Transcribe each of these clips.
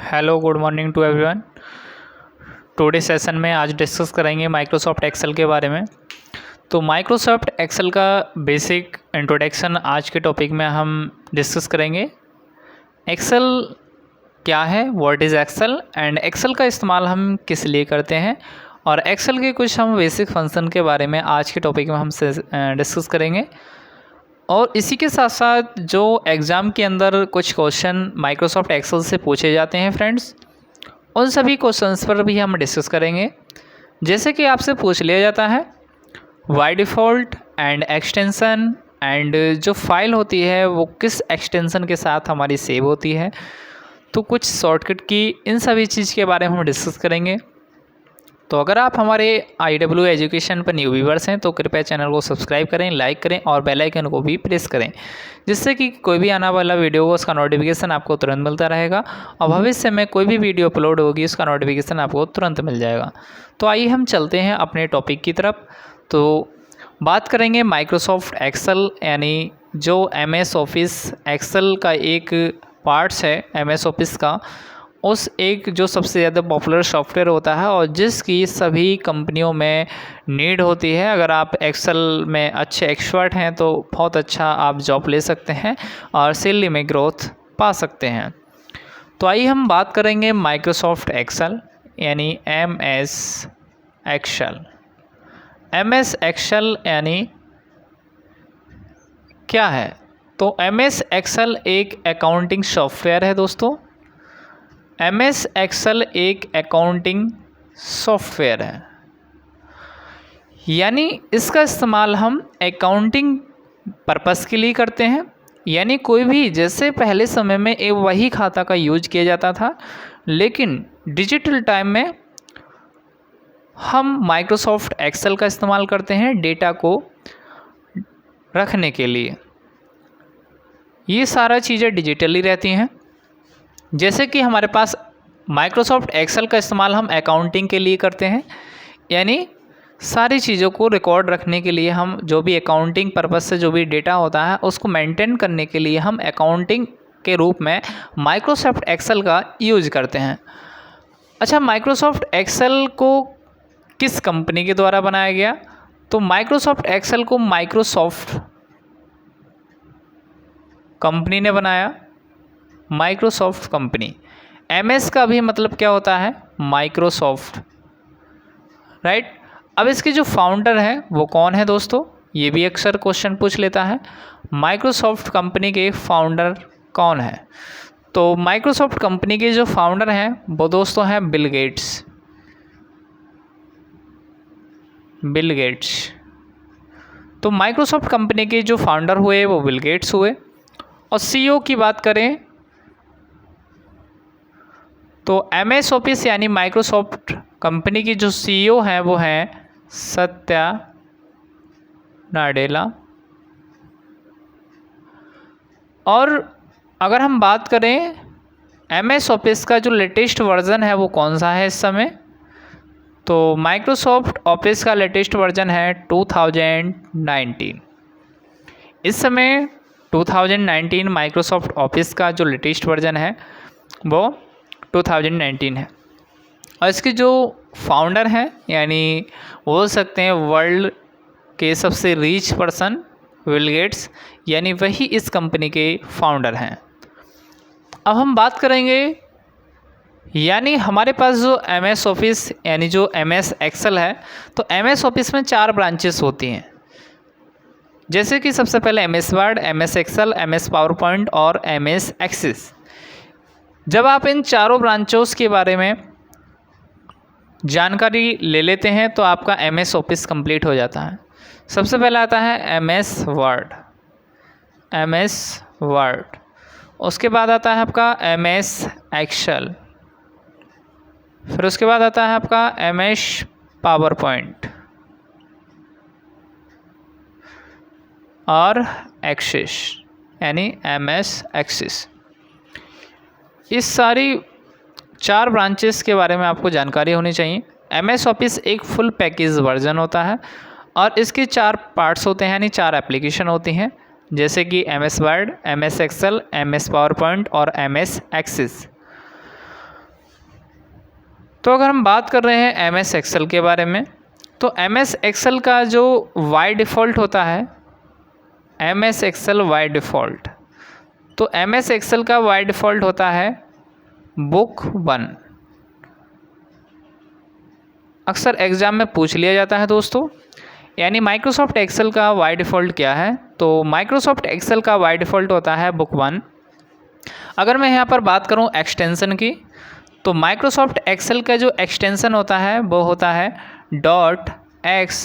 Hello good morning to everyone. Today session में आज discuss करेंगे माइक्रोसॉफ्ट एक्सेल के बारे में। तो माइक्रोसॉफ्ट एक्सेल का बेसिक इंट्रोडक्शन आज के टॉपिक में हम डिस्कस करेंगे। एक्सेल क्या है, what is Excel and Excel का इस्तेमाल हम किस लिए करते हैं, और एक्सेल के कुछ हम बेसिक फंक्शन के बारे में आज के टॉपिक में हम डिस्कस करेंगे। और इसी के साथ साथ जो एग्ज़ाम के अंदर कुछ क्वेश्चन माइक्रोसॉफ्ट एक्सेल से पूछे जाते हैं फ्रेंड्स, उन सभी क्वेश्चंस पर भी हम डिस्कस करेंगे। जैसे कि आपसे पूछ लिया जाता है by default and extension and जो फाइल होती है वो किस एक्सटेंशन के साथ हमारी सेव होती है, तो कुछ शॉर्टकट की इन सभी चीज़ के बारे में हम डिस्कस करेंगे। तो अगर आप हमारे IW एजुकेशन पर न्यू व्यूवर्स हैं तो कृपया चैनल को सब्सक्राइब करें, लाइक करें और बेल आइकन को भी प्रेस करें, जिससे कि कोई भी आने वाला वीडियो हो उसका नोटिफिकेशन आपको तुरंत मिलता रहेगा और भविष्य में कोई भी वीडियो अपलोड होगी उसका नोटिफिकेशन आपको तुरंत मिल जाएगा। तो आइए हम चलते हैं अपने टॉपिक की तरफ। तो बात करेंगे माइक्रोसॉफ्ट एक्सेल, यानी जो MS ऑफिस एक्सेल का एक पार्ट्स है MS ऑफिस का, उस एक जो सबसे ज़्यादा पॉपुलर सॉफ्टवेयर होता है और जिसकी सभी कंपनियों में नीड होती है। अगर आप एक्सेल में अच्छे एक्सपर्ट हैं तो बहुत अच्छा आप जॉब ले सकते हैं और सैलरी में ग्रोथ पा सकते हैं। तो आइए हम बात करेंगे माइक्रोसॉफ्ट एक्सेल यानी MS एक्सेल। MS एक्सेल यानी क्या है? तो MS एक्सेल एक अकाउंटिंग सॉफ्टवेयर है दोस्तों। MS एक्सेल एक अकाउंटिंग सॉफ्टवेयर है, यानी इसका इस्तेमाल हम अकाउंटिंग पर्पस के लिए करते हैं। यानी कोई भी, जैसे पहले समय में एक वही खाता का यूज किया जाता था, लेकिन डिजिटल टाइम में हम माइक्रोसॉफ्ट एक्सेल का इस्तेमाल करते हैं डेटा को रखने के लिए। ये सारा चीज़ें डिजिटली रहती हैं। जैसे कि हमारे पास माइक्रोसॉफ्ट एक्सेल का इस्तेमाल हम अकाउंटिंग के लिए करते हैं, यानी सारी चीज़ों को रिकॉर्ड रखने के लिए हम जो भी अकाउंटिंग पर्पस से जो भी डेटा होता है उसको मेंटेन करने के लिए हम अकाउंटिंग के रूप में माइक्रोसॉफ्ट एक्सेल का यूज करते हैं। अच्छा, माइक्रोसॉफ्ट एक्सेल को किस कंपनी के द्वारा बनाया गया? तो माइक्रोसॉफ्ट एक्सेल को माइक्रोसॉफ्ट कंपनी ने बनाया। Microsoft company. MS का भी मतलब क्या होता है? Microsoft, right. अब इसके जो फाउंडर हैं वो कौन है दोस्तों? ये भी अक्सर क्वेश्चन पूछ लेता है, माइक्रोसॉफ्ट कंपनी के फाउंडर कौन है? तो माइक्रोसॉफ्ट कंपनी के जो फाउंडर हैं वो दोस्तों हैं बिल गेट्स। Bill Gates. तो माइक्रोसॉफ्ट कंपनी के जो फाउंडर हुए वो बिल गेट्स हुए। और CEO की बात करें तो MS ऑफिस यानी माइक्रोसॉफ्ट कंपनी की जो CEO हैं वो हैं सत्या नाडेला। और अगर हम बात करें MS ऑफिस का जो लेटेस्ट वर्जन है वो कौन सा है इस समय? तो माइक्रोसॉफ्ट ऑफिस का लेटेस्ट वर्जन है 2019। इस समय 2019 माइक्रोसॉफ्ट ऑफिस का जो लेटेस्ट वर्जन है वो 2019 है। और इसके जो फाउंडर हैं, यानी बोल सकते हैं वर्ल्ड के सबसे रिच पर्सन बिल गेट्स, यानी वही इस कंपनी के फाउंडर हैं। अब हम बात करेंगे, यानी हमारे पास जो MS ऑफिस यानी जो MS एक्सेल है, तो MS ऑफिस में 4 ब्रांचेस होती हैं। जैसे कि सबसे पहले MS Word, MS Excel, MS PowerPoint और MS एक्सेस। जब आप इन चारों ब्रांचों के बारे में जानकारी ले लेते हैं तो आपका MS ऑफिस कंप्लीट हो जाता है। सबसे पहले आता है MS वर्ड। MS word. उसके बाद आता है आपका MS एक्सेल। फिर उसके बाद आता है आपका MS पावर पॉइंट और एक्सेस, यानी MS एक्सेस। इस सारी 4 ब्रांचेस के बारे में आपको जानकारी होनी चाहिए। MS ऑफिस एक फुल पैकेज वर्जन होता है और इसके 4 पार्ट्स होते हैं, यानी 4 एप्लीकेशन होती हैं, जैसे कि MS Word, MS Excel, MS PowerPoint और MS एक्सेस। तो अगर हम बात कर रहे हैं एम एस एक्सेल के बारे में, तो एम एस एक्सेल का जो वाई डिफ़ॉल्ट होता है, M S Excel by default, तो एम एस एक्सेल का वाई डिफ़ॉल्ट होता है बुक 1। अक्सर एग्ज़ाम में पूछ लिया जाता है दोस्तों, यानी माइक्रोसॉफ्ट एक्सेल का वाई डिफ़ॉल्ट क्या है। तो माइक्रोसॉफ्ट एक्सेल का वाई डिफ़ॉल्ट होता है बुक 1। अगर मैं यहाँ पर बात करूँ एक्सटेंशन की, तो माइक्रोसॉफ्ट एक्सेल का जो एक्सटेंशन होता है वो होता है .xlsx।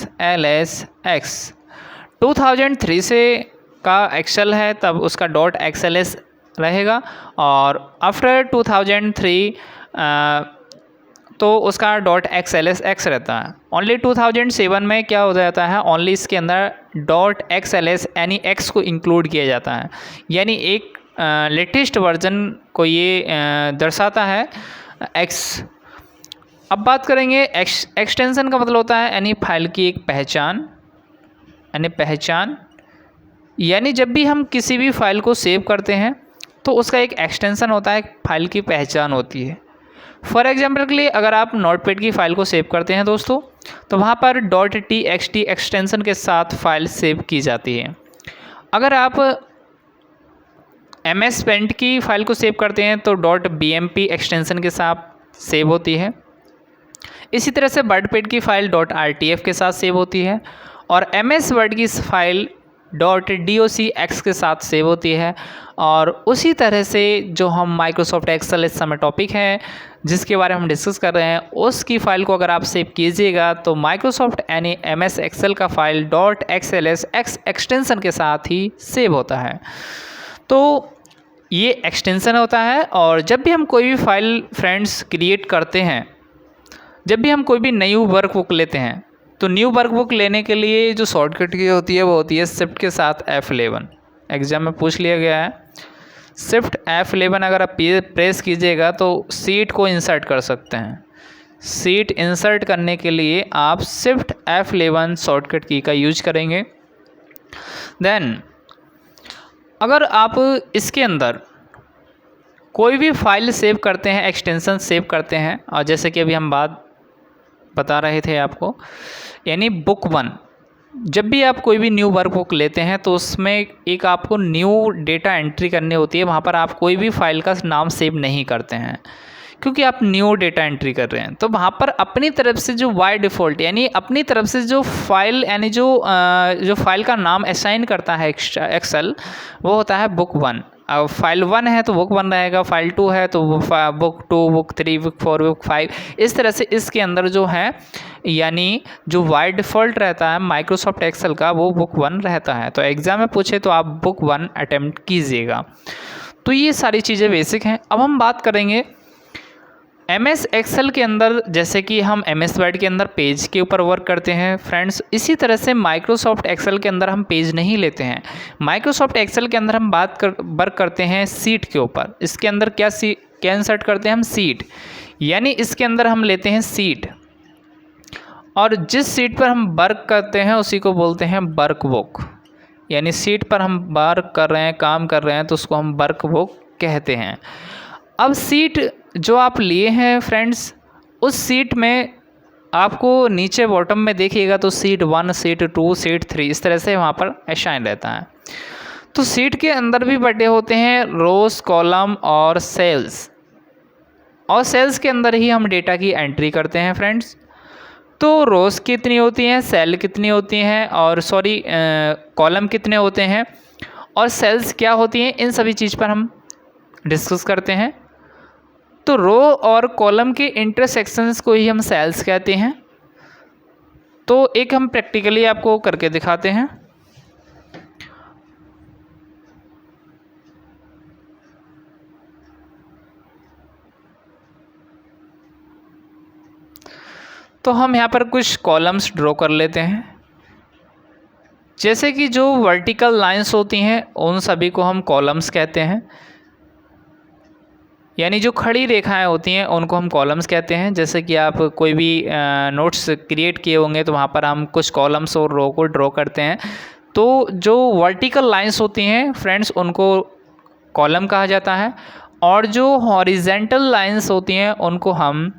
2003 से का एक्सेल है, तब उसका .xls रहेगा, और आफ्टर 2003 तो उसका .xlsx रहता है। ओनली 2007 में क्या हो जाता है, ओनली इसके अंदर .xls यानी x को इंक्लूड किया जाता है, यानी एक लेटेस्ट वर्जन को ये दर्शाता है x। अब बात करेंगे एक्सटेंशन का मतलब होता है यानी फाइल की एक पहचान, यानी जब भी हम किसी भी फाइल को सेव करते हैं तो उसका एक एक्सटेंशन होता है, फाइल की पहचान होती है। फॉर एग्जांपल के लिए अगर आप नोटपैड की फ़ाइल को सेव करते हैं दोस्तों, तो वहाँ पर .txt एक्सटेंशन के साथ फाइल सेव की जाती है। अगर आप MS पेंट की फ़ाइल को सेव करते हैं तो .bmp एक्सटेंशन के साथ सेव होती है। इसी तरह से वर्डपैड की फ़ाइल .rtf के साथ सेव होती है, और MS वर्ड की फ़ाइल .docx के साथ सेव होती है। और उसी तरह से जो हम माइक्रोसॉफ्ट एक्सेल इस समय टॉपिक है जिसके बारे में हम डिस्कस कर रहे हैं, उसकी फ़ाइल को अगर आप सेव कीजिएगा तो माइक्रोसॉफ्ट यानी MS एक्सेल का फ़ाइल .xlsx एक्सटेंशन के साथ ही सेव होता है। तो ये एक्सटेंशन होता है। और जब भी हम कोई भी फाइल फ्रेंड्स क्रिएट करते हैं, जब भी हम कोई भी न्यू वर्कबुक लेते हैं, तो न्यू वर्कबुक लेने के लिए जो शॉर्टकट की होती है वो होती है शिफ्ट के साथ F11। एग्जाम में पूछ लिया गया है, शिफ्ट F11 अगर आप प्रेस कीजिएगा तो सीट को इंसर्ट कर सकते हैं। सीट इंसर्ट करने के लिए आप शिफ्ट F11 शॉर्टकट की का यूज करेंगे। देन अगर आप इसके अंदर कोई भी फाइल सेव करते हैं, एक्सटेंशन सेव करते हैं, और जैसे कि अभी हम बात बता रहे थे आपको, यानी बुक 1, जब भी आप कोई भी न्यू वर्कबुक लेते हैं तो उसमें एक आपको न्यू डेटा एंट्री करनी होती है। वहाँ पर आप कोई भी फाइल का नाम सेव नहीं करते हैं क्योंकि आप न्यू डेटा एंट्री कर रहे हैं। तो वहाँ पर अपनी तरफ से जो बाय डिफ़ॉल्ट यानी अपनी तरफ से जो फाइल यानी जो फाइल का नाम असाइन करता है एक्सेल, वो होता है बुक 1। अब फाइल 1 है तो बुक 1 रहेगा, फाइल 2 है तो बुक 2, बुक 3, बुक 4, बुक 5, इस तरह से इसके अंदर जो है यानी जो बाय डिफ़ॉल्ट रहता है माइक्रोसॉफ्ट एक्सेल का वो बुक 1 रहता है। तो एग्ज़ाम में पूछे तो आप बुक 1 अटेम्प्ट कीजिएगा। तो ये सारी चीज़ें बेसिक हैं। अब हम बात करेंगे MS एक्सेल के अंदर, जैसे कि हम MS वर्ड के अंदर पेज के ऊपर वर्क करते हैं फ्रेंड्स, इसी तरह से माइक्रोसॉफ्ट एक्सेल के अंदर हम पेज नहीं लेते हैं। माइक्रोसॉफ्ट एक्सेल के अंदर हम वर्क करते हैं सीट के ऊपर। इसके अंदर क्या इंसर्ट करते हैं हम, सीट, यानी इसके अंदर हम लेते हैं सीट, और जिस सीट पर हम वर्क करते हैं उसी को बोलते हैं वर्कबुक। यानी सीट पर हम वर्क कर रहे हैं, काम कर रहे हैं, तो उसको हम वर्कबुक कहते हैं। अब सीट जो आप लिए हैं फ्रेंड्स, उस सीट में आपको नीचे बॉटम में देखिएगा तो सीट 1, सीट 2, सीट 3 इस तरह से वहाँ पर असाइन रहता है। तो सीट के अंदर भी बटे होते हैं रोज, कॉलम और सेल्स, और सेल्स के अंदर ही हम डेटा की एंट्री करते हैं फ्रेंड्स। तो रोज कितनी होती हैं, सेल कितनी होती हैं, और कॉलम कितने होते हैं, और सेल्स क्या होती हैं, इन सभी चीज़ पर हम डिस्कस करते हैं। तो रो और कॉलम के इंटरसेक्शंस को ही हम सेल्स कहते हैं। तो एक हम प्रैक्टिकली आपको करके दिखाते हैं। तो हम यहाँ पर कुछ कॉलम्स ड्रॉ कर लेते हैं। जैसे कि जो वर्टिकल लाइंस होती हैं उन सभी को हम कॉलम्स कहते हैं, यानी जो खड़ी रेखाएं होती हैं उनको हम कॉलम्स कहते हैं। जैसे कि आप कोई भी नोट्स क्रिएट किए होंगे तो वहाँ पर हम कुछ कॉलम्स और रो को ड्रॉ करते हैं। तो जो वर्टिकल लाइंस होती हैं फ्रेंड्स उनको कॉलम कहा जाता है, और जो हॉरिजेंटल लाइंस होती हैं उनको हम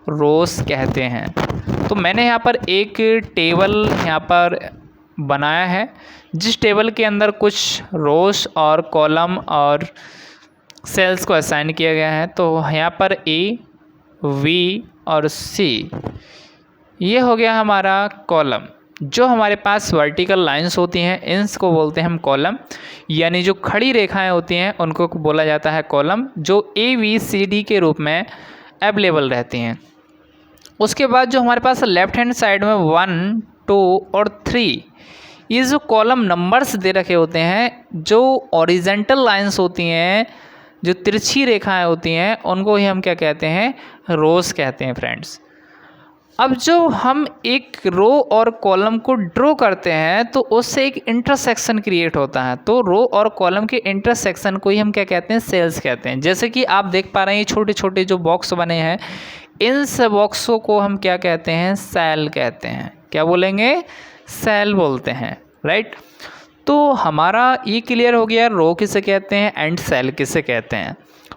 रोस कहते हैं। तो मैंने यहाँ पर एक टेबल यहाँ पर बनाया है, जिस टेबल के अंदर कुछ रोस और कॉलम और सेल्स को असाइन किया गया है। तो यहाँ पर ए, वी और सी, ये हो गया हमारा कॉलम। जो हमारे पास वर्टिकल लाइंस होती हैं इनको बोलते हैं हम कॉलम, यानी जो खड़ी रेखाएं होती हैं उनको बोला जाता है कॉलम, जो ए वी सी डी के रूप में अवेलेबल रहती हैं। उसके बाद जो हमारे पास लेफ्ट हैंड साइड में 1, 2 और 3, ये जो कॉलम नंबर्स दे रखे होते हैं, जो ओरिजेंटल लाइंस होती हैं, जो तिरछी रेखाएं होती हैं, उनको ही हम क्या कहते हैं, रोज कहते हैं फ्रेंड्स। अब जो हम एक रो और कॉलम को ड्रॉ करते हैं तो उससे एक इंटरसेक्शन क्रिएट होता है। तो रो और कॉलम के इंटरसेक्शन को ही हम क्या कहते हैं, सेल्स कहते हैं। जैसे कि आप देख पा रहे हैं छोटे छोटे जो बॉक्स बने हैं, इन सब बॉक्सों को हम क्या कहते हैं, सेल कहते हैं। क्या बोलेंगे, सेल बोलते हैं, राइट। तो हमारा ये क्लियर हो गया रो किसे कहते हैं एंड सेल किसे कहते हैं।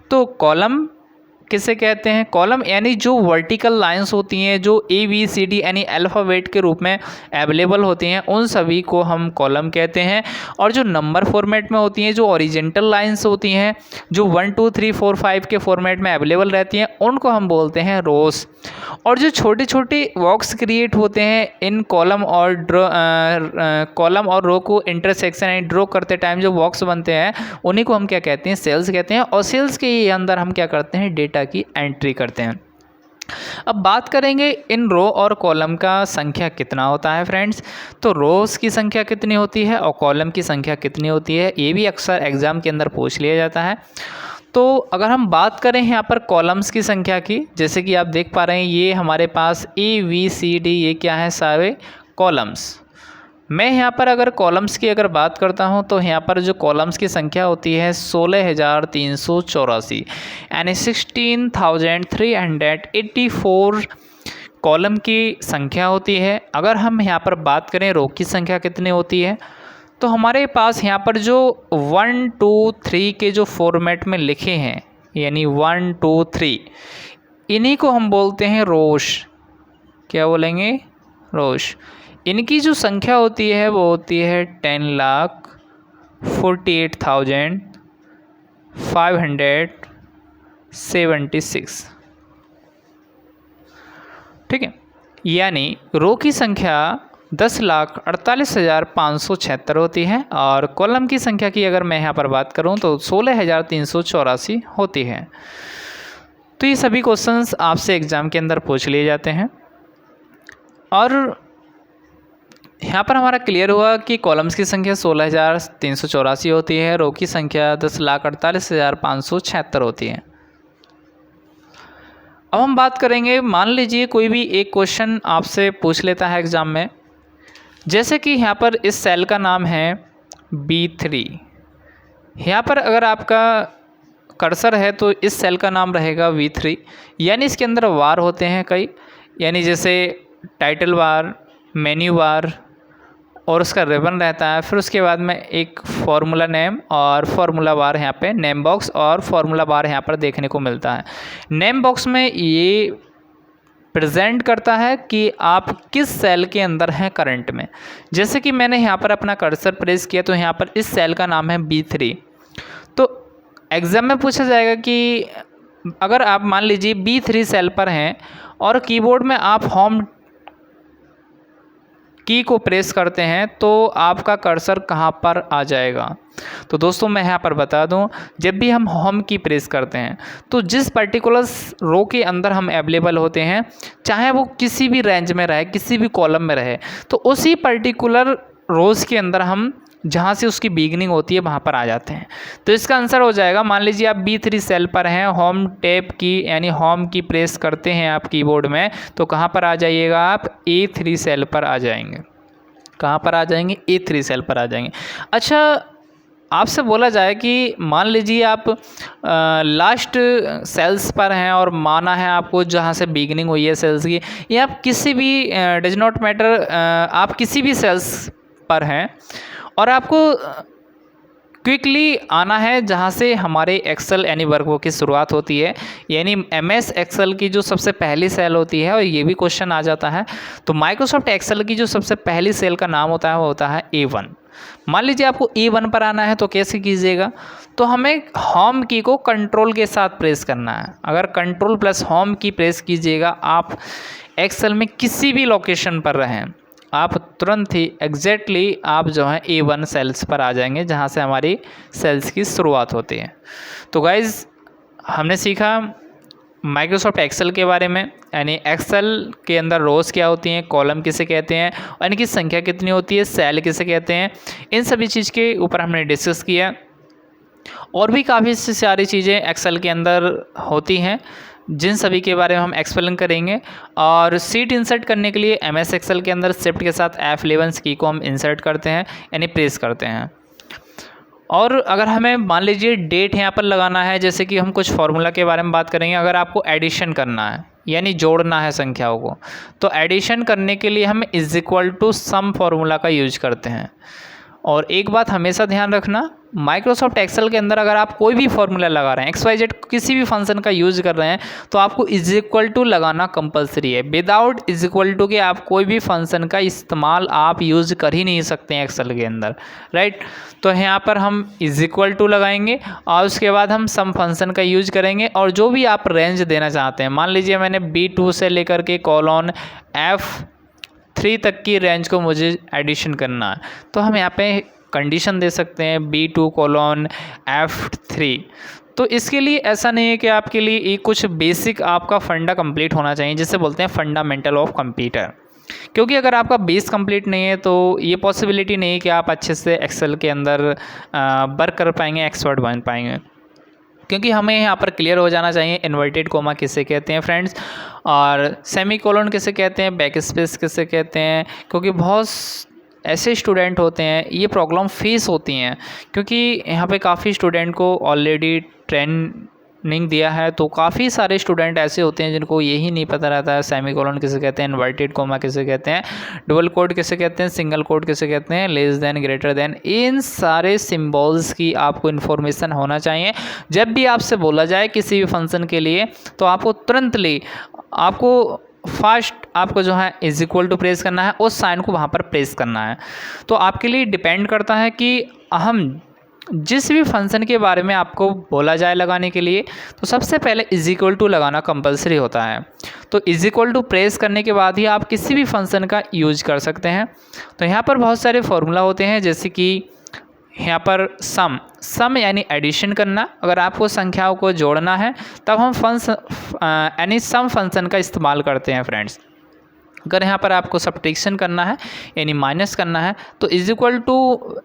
तो कॉलम किसे कहते हैं, कॉलम यानी जो वर्टिकल लाइंस होती हैं, जो ए बी सी डी यानी अल्फ़ाबेट के रूप में अवेलेबल होती हैं, उन सभी को हम कॉलम कहते हैं। और जो नंबर फॉर्मेट में होती हैं, जो ओरिजेंटल लाइंस होती हैं, जो 1 2 3 4 5 के फॉर्मेट में अवेलेबल रहती हैं, उनको हम बोलते हैं रोस। और जो छोटे छोटे बॉक्स क्रिएट होते हैं इन कॉलम और रो को इंटरसेक्शन यानी ड्रॉ करते टाइम जो बॉक्स बनते हैं, उन्हीं को हम क्या कहते हैं, सेल्स कहते हैं। और सेल्स के अंदर हम क्या करते हैं, डेटा की एंट्री करते हैं। अब बात करेंगे इन रो और कॉलम का संख्या कितना होता है फ्रेंड्स। तो रोज की संख्या कितनी होती है और कॉलम की संख्या कितनी होती है, ये भी अक्सर एग्जाम के अंदर पूछ लिया जाता है। तो अगर हम बात करें यहाँ पर कॉलम्स की संख्या की, जैसे कि आप देख पा रहे हैं ये हमारे पास ए वी सी डी, ये क्या है, सारे कॉलम्स। मैं यहाँ पर अगर कॉलम्स की अगर बात करता हूँ तो यहाँ पर जो कॉलम्स की संख्या होती है 16,384 यानी 16,384 कॉलम की संख्या होती है। अगर हम यहाँ पर बात करें रो की संख्या कितनी होती है, तो हमारे पास यहाँ पर जो 1 2 3 के जो फॉर्मेट में लिखे हैं, यानी 1 2 3, इन्हीं को हम बोलते हैं रोश। क्या बोलेंगे, रोश। इनकी जो संख्या होती है वो होती है 10,48,576। ठीक है, यानी रो की संख्या 10,48,576 होती है और कॉलम की संख्या की अगर मैं यहाँ पर बात करूँ तो 16,384 होती है। तो ये सभी क्वेश्चंस आपसे एग्ज़ाम के अंदर पूछ लिए जाते हैं। और यहाँ पर हमारा क्लियर हुआ कि कॉलम्स की संख्या 16,384 होती है, रो की संख्या 10,48,576 होती है। अब हम बात करेंगे, मान लीजिए कोई भी एक क्वेश्चन आपसे पूछ लेता है एग्ज़ाम में, जैसे कि यहाँ पर इस सेल का नाम है B3। यहाँ पर अगर आपका कर्सर है तो इस सेल का नाम रहेगा V3, यानी इसके अंदर वार होते हैं कई, यानी जैसे टाइटल बार, मेन्यू बार और उसका रिबन रहता है। फिर उसके बाद में एक फार्मूला नेम और फार्मूला बार, यहाँ पे नेम बॉक्स और फार्मूला बार यहाँ पर देखने को मिलता है। नेम बॉक्स में ये प्रेजेंट करता है कि आप किस सेल के अंदर हैं करंट में। जैसे कि मैंने यहाँ पर अपना कर्सर प्रेस किया तो यहाँ पर इस सेल का नाम है B3। तो एग्ज़ाम में पूछा जाएगा कि अगर आप मान लीजिए B3 सेल पर हैं और कीबोर्ड में आप होम की को प्रेस करते हैं तो आपका कर्सर कहाँ पर आ जाएगा। तो दोस्तों मैं यहाँ पर बता दूँ, जब भी हम होम की प्रेस करते हैं तो जिस पर्टिकुलर रो के अंदर हम अवेलेबल होते हैं, चाहे वो किसी भी रेंज में रहे, किसी भी कॉलम में रहे, तो उसी पर्टिकुलर रोज़ के अंदर हम जहाँ से उसकी बिगनिंग होती है वहाँ पर आ जाते हैं। तो इसका आंसर हो जाएगा, मान लीजिए आप B3 सेल पर हैं, होम टैब की यानी होम की प्रेस करते हैं आप कीबोर्ड में, तो कहाँ पर आ जाइएगा आप, A3 सेल पर आ जाएंगे। कहाँ पर आ जाएंगे, A3 सेल पर आ जाएंगे। अच्छा, आपसे बोला जाए कि मान लीजिए आप लास्ट सेल्स पर हैं और माना है आपको जहाँ से बिगनिंग हुई है सेल्स की, या आप किसी भी डज नॉट मैटर, आप किसी भी सेल्स पर हैं और आपको क्विकली आना है जहाँ से हमारे एक्सेल यानी वर्कबुक की शुरुआत होती है, यानी एमएस एक्सेल की जो सबसे पहली सेल होती है, और ये भी क्वेश्चन आ जाता है। तो माइक्रोसॉफ्ट एक्सेल की जो सबसे पहली सेल का नाम होता है वो होता है A1। मान लीजिए आपको A1 पर आना है तो कैसे कीजिएगा, तो हमें होम की को कंट्रोल के साथ प्रेस करना है। अगर कंट्रोल प्लस होम की प्रेस कीजिएगा, आप एक्सेल में किसी भी लोकेशन पर रहें, आप तुरंत ही एग्जैक्टली आप जो है A1 सेल्स पर आ जाएंगे जहाँ से हमारी सेल्स की शुरुआत होती है। तो गाइज़ हमने सीखा माइक्रोसॉफ्ट एक्सेल के बारे में, यानी एक्सेल के अंदर रोज़ क्या होती हैं, कॉलम किसे कहते हैं, और इनकी संख्या कितनी होती है, सेल किसे कहते हैं, इन सभी चीज़ के ऊपर हमने डिस्कस किया। और भी काफ़ी सारी चीज़ें एक्सेल के अंदर होती हैं जिन सभी के बारे में हम एक्सप्लेन करेंगे। और सीट इंसर्ट करने के लिए एमएस एक्सेल के अंदर शिफ्ट के साथ F11 की को हम इंसर्ट करते हैं, यानी प्रेस करते हैं। और अगर हमें मान लीजिए डेट यहाँ पर लगाना है, जैसे कि हम कुछ फार्मूला के बारे में बात करेंगे, अगर आपको एडिशन करना है यानी जोड़ना है संख्याओं को, तो एडिशन करने के लिए हम is equal to sum formula का यूज करते हैं। और एक बात हमेशा ध्यान रखना, माइक्रोसॉफ्ट एक्सेल के अंदर अगर आप कोई भी फार्मूला लगा रहे हैं, XYZ किसी भी फंक्शन का यूज़ कर रहे हैं, तो आपको इज इक्वल टू लगाना कंपलसरी है। विदाउट इज इक्वल टू के आप कोई भी फंक्शन का इस्तेमाल आप यूज़ कर ही नहीं सकते हैं एक्सेल के अंदर, राइट। तो यहाँ पर हम इज इक्वल टू लगाएंगे और उसके बाद हम सम फंक्शन का यूज करेंगे, और जो भी आप रेंज देना चाहते हैं, मान लीजिए मैंने B2 से लेकर के कोलोन F3 तक की रेंज को मुझे एडिशन करना है, तो हम यहाँ पे कंडीशन दे सकते हैं B2 कोलोन F3। तो इसके लिए ऐसा नहीं है कि आपके लिए एक कुछ बेसिक आपका फंडा कंप्लीट होना चाहिए, जिसे बोलते हैं फंडामेंटल ऑफ कंप्यूटर। क्योंकि अगर आपका बेस कंप्लीट नहीं है तो ये पॉसिबिलिटी नहीं है कि आप अच्छे से एक्सेल के अंदर वर्क कर पाएंगे, एक्सपर्ट बन पाएंगे। क्योंकि हमें यहाँ पर क्लियर हो जाना चाहिए इन्वर्टेड कोमा किसे कहते हैं फ्रेंड्स, और सेमीकोलन किसे कहते हैं, बैक स्पेस किसे कहते हैं। क्योंकि बहुत ऐसे स्टूडेंट होते हैं, ये प्रॉब्लम फेस होती हैं, क्योंकि यहाँ पे काफ़ी स्टूडेंट को ऑलरेडी ट्रेनिंग दिया है, तो काफ़ी सारे स्टूडेंट ऐसे होते हैं जिनको यही नहीं पता रहता है सेमीकोलन किसे कहते हैं, इन्वर्टेड कोमा किसे कहते हैं, डबल कोट किसे कहते हैं, सिंगल कोट किसे कहते हैं, लेस देन, ग्रेटर देन। इन सारे सिंबल्स की आपको इन्फॉर्मेशन होना चाहिए। जब भी आपसे बोला जाए किसी भी फंक्शन के लिए, तो आपको तुरंतली आपको फास्ट आपको जो है इज इक्वल टू प्रेस करना है, उस साइन को वहाँ पर प्रेस करना है। तो आपके लिए डिपेंड करता है कि हम जिस भी फंक्शन के बारे में आपको बोला जाए लगाने के लिए, तो सबसे पहले इज इक्वल टू लगाना कंपलसरी होता है। तो इज इक्वल टू प्रेस करने के बाद ही आप किसी भी फंक्शन का यूज कर सकते हैं। तो यहाँ पर बहुत सारे फॉर्मूला होते हैं, जैसे कि यहाँ पर सम यानी एडिशन करना। अगर आपको संख्याओं को जोड़ना है तब हम यानी सम फंक्शन का इस्तेमाल करते हैं फ्रेंड्स। अगर यहाँ पर आपको सब्ट्रैक्शन करना है यानी माइनस करना है, तो इज इक्वल टू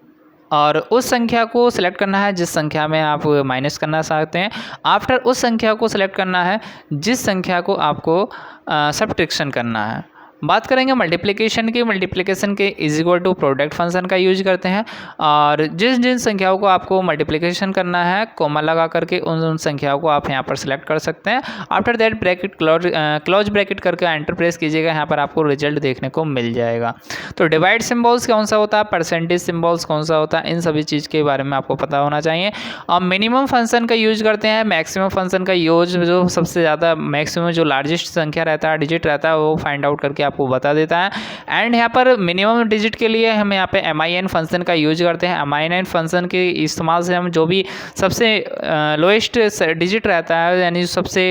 और उस संख्या को सिलेक्ट करना है जिस संख्या में आप माइनस करना चाहते हैं, आफ्टर उस संख्या को सिलेक्ट करना है जिस संख्या को आपको सब्ट्रैक्शन करना है। बात करेंगे मल्टीप्लिकेशन की। मल्टीप्लिकेशन के is equal to product function का यूज करते हैं, और जिन जिन संख्याओं को आपको मल्टीप्लिकेशन करना है, कोमा लगा करके उन संख्याओं को आप यहाँ पर सिलेक्ट कर सकते हैं। After that bracket close bracket करके एंटर प्रेस कीजिएगा, यहाँ पर आपको रिजल्ट देखने को मिल जाएगा। तो डिवाइड सिम्बॉल्स कौन सा होता है, परसेंटेज सिम्बॉल्स कौन सा होता है, इन सभी चीज़ के बारे में आपको पता होना चाहिए। और मिनिमम फंक्शन का यूज करते हैं, मैक्सिमम फंक्शन का यूज जो सबसे ज़्यादा मैक्सिमम जो लार्जेस्ट संख्या रहता है, डिजिट रहता है, वो फाइंड आउट करके आपको बता देता है। एंड यहाँ पर मिनिमम डिजिट के लिए हम यहाँ पे MIN फंक्शन का यूज करते हैं। MIN फंक्शन के इस्तेमाल से हम जो भी सबसे लोएस्ट डिजिट रहता है, यानी सबसे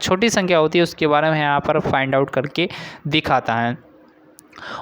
छोटी संख्या होती है, उसके बारे में यहाँ पर फाइंड आउट करके दिखाता है।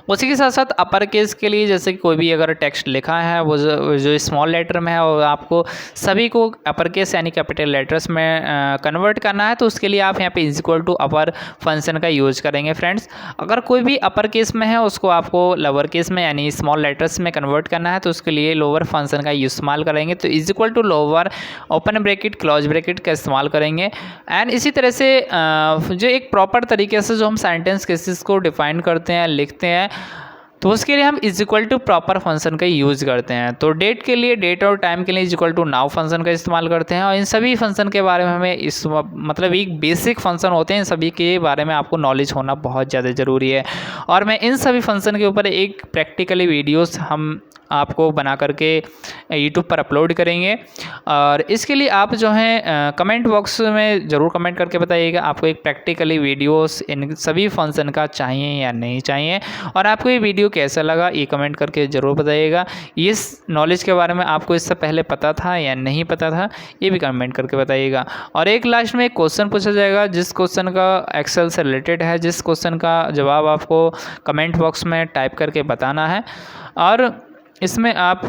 उसी के साथ साथ अपर केस के लिए, जैसे कि कोई भी अगर टेक्स्ट लिखा है वो जो स्मॉल लेटर में है, और आपको सभी को अपर केस यानी कैपिटल लेटर्स में कन्वर्ट करना है, तो उसके लिए आप यहाँ पे is equal to upper function का यूज करेंगे फ्रेंड्स। अगर कोई भी अपर केस में है उसको आपको लोअर केस में यानी स्मॉल लेटर्स में कन्वर्ट करना है, तो उसके लिए लोअर फंक्शन का इस्तेमाल करेंगे। तो is equal to lower open bracket close bracket का इस्तेमाल करेंगे। एंड इसी तरह से जो एक प्रॉपर तरीके से जो हम सेंटेंस केसेस को डिफाइन करते हैं, लिखते हैं, तो उसके लिए हम is equal to proper function का यूज करते हैं। तो डेट के लिए डेट और टाइम के लिए is equal to now function का इस्तेमाल करते हैं। और इन सभी फंक्शन के बारे में हमें मतलब एक बेसिक फंक्शन होते हैं, इन सभी के बारे में आपको नॉलेज होना बहुत ज़्यादा ज़रूरी है। और मैं इन सभी फंक्शन के ऊपर एक प्रैक्टिकली वीडियोस हम आपको बना करके यूट्यूब पर अपलोड करेंगे। और इसके लिए आप जो हैं कमेंट बॉक्स में ज़रूर कमेंट करके बताइएगा आपको एक प्रैक्टिकली वीडियोस इन सभी फंक्शन का चाहिए या नहीं चाहिए, और आपको ये वीडियो कैसा लगा ये कमेंट करके ज़रूर बताइएगा। इस नॉलेज के बारे में आपको इससे पहले पता था या नहीं पता था, ये भी कमेंट करके बताइएगा। और एक लास्ट में एक क्वेश्चन पूछा जाएगा, जिस क्वेश्चन का एक्सेल से रिलेटेड है, जिस क्वेश्चन का जवाब आपको कमेंट बॉक्स में टाइप करके बताना है। और इसमें आप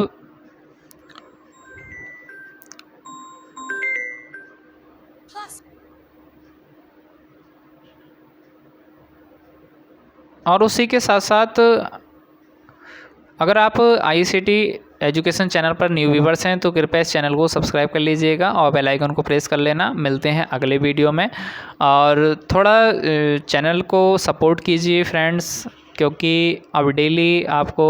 और उसी के साथ साथ अगर आप ICT एजुकेशन चैनल पर न्यू व्यूवर्स हैं तो कृपया इस चैनल को सब्सक्राइब कर लीजिएगा और बेल आइकन को प्रेस कर लेना। मिलते हैं अगले वीडियो में। और थोड़ा चैनल को सपोर्ट कीजिए फ्रेंड्स, क्योंकि अब डेली आपको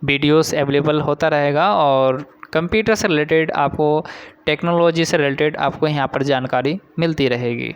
वीडियोस अवेलेबल होता रहेगा और कंप्यूटर से रिलेटेड आपको, टेक्नोलॉजी से रिलेटेड आपको यहाँ पर जानकारी मिलती रहेगी।